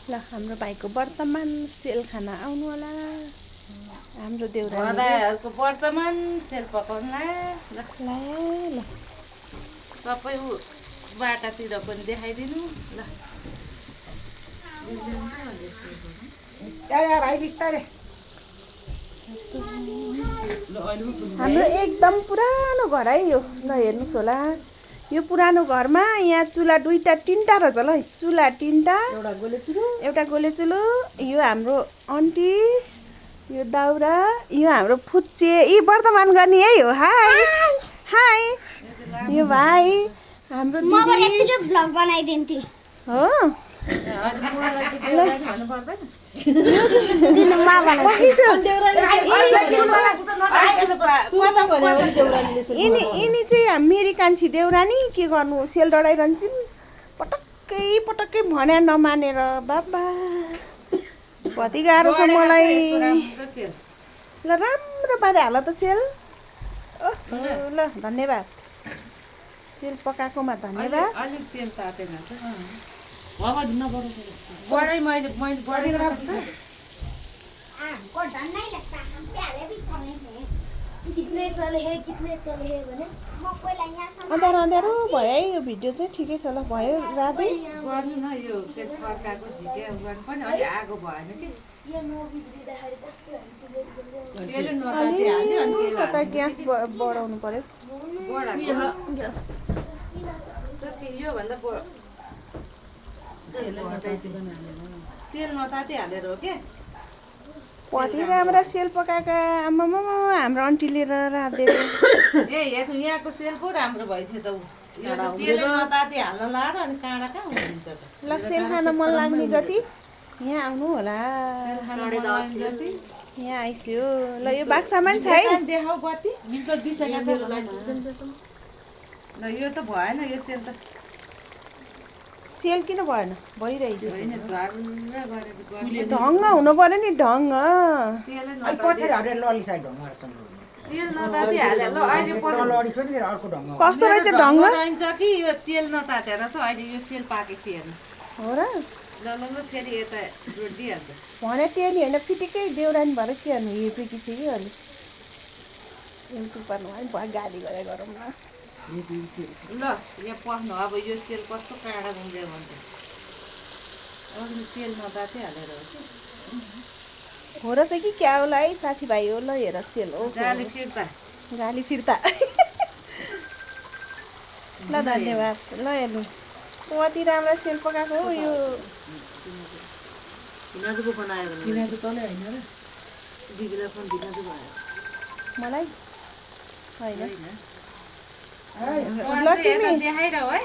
ल हाम्रो भाइको वर्तमान सेल खाना आउनु होला हाम्रो देउरा भदाहरूको वर्तमान सेल पकाउन ल ल सबै बाटातिर पनि देखाइदिनु ल हाम्रो एकदम पुरानो घर है यो ल हेर्नुहोस् होला यो पुरानो घरमा यहाँ चुला दुईटा तिनटा रहेछ ल चुला तिनटा एउटा गोले चुलो यो हाम्रो आन्टी यो दाउरा यो हाम्रो फुच्चे यी वर्तमान गर्ने है हो हाई हाई यो भाइ हाम्रो दिदी ब्लग बनाइदिन्थे हो यिनी चाहिँ मेरी कान्छी देउरानी के गर्नु सेल डढाइरहन्छन् पटक्कै भने नमानेर बाबा कति गाह्रो छ मलाई ल राम्रो पारे हाल त सेल ल धन्यवाद सेल पकाएकोमा धन्यवाद बढाइ मैले बढाइ अँध्यारो भयो है यो भिडियो चाहिँ ठिकै छ ल भयो रातै गर्नु न यो फर्काएको झिके गर्नु पनि अलि आगो भएन कि कता ग्यास बढाउनु पर्यो योभन्दा तेल नताती हालेर हो के कति राम्रा सेल पकाएका आमामा हाम्रो आन्टीले राधिदिएको ए हेर्नु यहाँको सेल पो राम्रो भइथ्यो त यो त तेलै नताती हाल्न लाएर अनि काँडा कहाँ हुन्छ त ल सेल खान मन लाग्ने जति यहाँ आउनु होला जति यहाँ आइस्यो ल यो बाक्सामा नि छ है देखाउ बत्ती ल यो त भएन यो सेल त सेल किन भएन भइरहेको होइन ढङ्ग हुनु पर्यो नि ढङ्ग तेल नताती हाले ल अहिले कस्तो रहेछ ढङ्ग रहन्छ कि यो तेल नतातेर त अहिले यो सेल पाकेको थियो हेर्नु हो र ल फेरि यता जोडिदिइहाल्छ भने टेली होइन फिटिकै देउरानी भएर चिहाल्नु हेपिसक्यो अलि युट्युबमा है भयो गाली गरेर गरौँ न ल यहाँ पस्नु अब यो सेल कस्तो काँडा गुन्जे भन्छ अघि तेल नताती हालेर हो र चाहिँ कि क्या होला है साथीभाइ हो ल हेर सेल हो गाली फिर्ता गाली फिर्ता ल धन्यवाद ल हेर्नु कति राम्रो सेल पकाएको हो यो हिनाजुको बनायो भने हिनाजु तलै होइन र दिदीलाई पनि हिनाजु भयो मलाई होइन लक्ष्मी देखाइरह है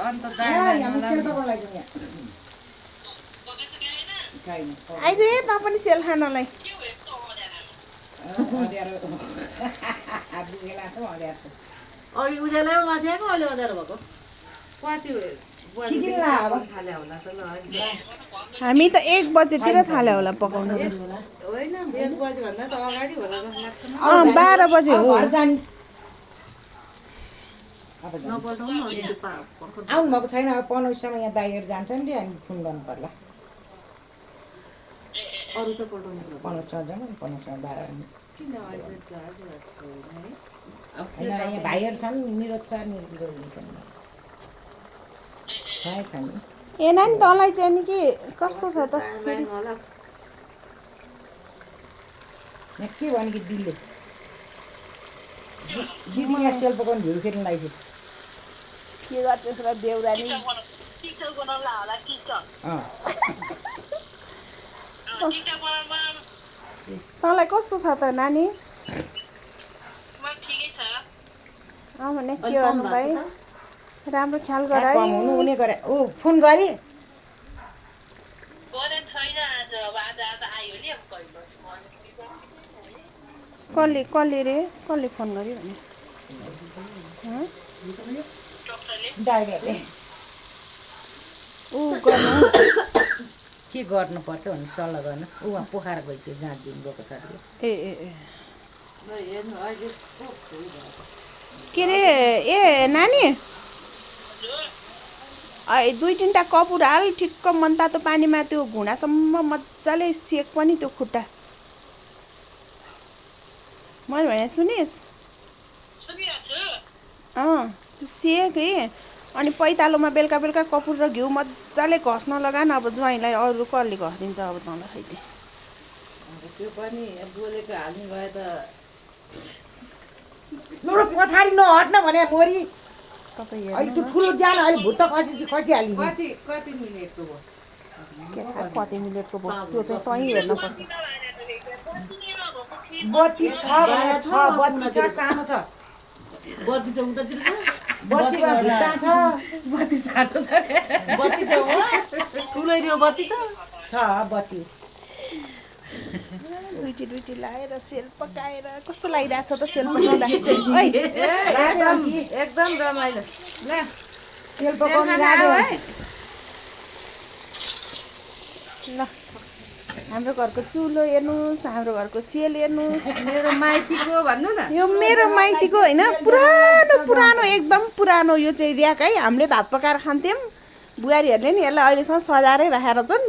अन्त आइज त पनि सेल खानलाई अघि उज्यालो माथि आएको अहिले अँध्यारो भएको कति हामी त 1 बजेतिर थाल्यो होला पकाउन होइन 1 बजेभन्दा त अगाडि होला जस्तो लाग्छ 12 बजे हो आउनु भएको छैन अब 15 यहाँ दाइहरू जान्छ नि हामी फोन गर्नु पर्ला अरू चाहिँ पठाउनु 15 जाउँ 15 12 किन अहिले यहाँ भाइहरू छन् निरोध छ निरोध दिन्छ नि ए नानी तँलाई चाहिँ नि के कस्तो छ त फेरि के भने कि दिदीले दिदी यहाँ सेल पकाउनु भिउ खेल्न लाग्छ के गर्छस् र देउरानी तँलाई कस्तो छ त नानी भने के गर्नु भाइ राम्रो ख्याल गर है हुनु हुने गरे ऊ फोन गरे कसले रे कसले फोन गर्यो भने डाइरेक्टले ऊ गर्नु के गर्नुपर्छ भने सल्लाह गर्नुहोस् ऊ वहाँ पोखरा गइसक्यो जहाँ दिनु गएको छ ए हेर्नु अहिले के अरे ए नानी 2-3टा कपुर हाल ठिक्क मनतातो पानीमा त्यो घुँडासम्म मजाले सेक पनि त्यो खुट्टा मैले भने सुनिस् त्यो सेक है अनि पैतालोमा बेलुका बेलुका कपुर र घिउ मजाले घस्न लगा न अब ज्वाइँलाई अरू कसले घसिदिन्छ अब तँलाई खैते त्यो पनि बोलेको हाल्नु भए त मेरो पछाडि नहट्न भने मोरी तपाईँ अहिले त्यो ठुलो ज्यान अहिले भुत्त खसिहाल्यो कति मिनेटको भयो कति मिनटको भयो त्यो चाहिँ तँ हेर्नुपर्छ बत्ती छ भने छ बत्ती छ सानो छ बत्ती चाहिँ उतातिर छ बत्तीमा भित्ता छ बत्ती साटो छ बत्ती छ ठुलै त्यो बत्ती छ बत्ती दुईटी लाएर सेल पकाएर कस्तो लागिरहेको छ त सेल पकाउँदा एकदम रमाइलो ल तेल पकाउनु लाग्यो ल हाम्रो घरको चुलो हेर्नुहोस् हाम्रो घरको सेल हेर्नुहोस् मेरो माइतीको भन्नु न यो मेरो माइतीको होइन पुरानो एकदम पुरानो यो चाहिँ र्याक है हामीले भात पकाएर खान्थ्यौँ बुहारीहरूले नि यसलाई अहिलेसम्म सजाएरै राखेर छन्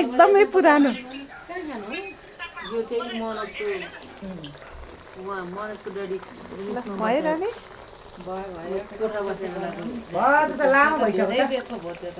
एकदमै पुरानो यो चाहिँ मनसको डरी भयो रानी भयो कोठा बसेर भयो त लामो भइसक्यो बेच्नु भयो त्यो त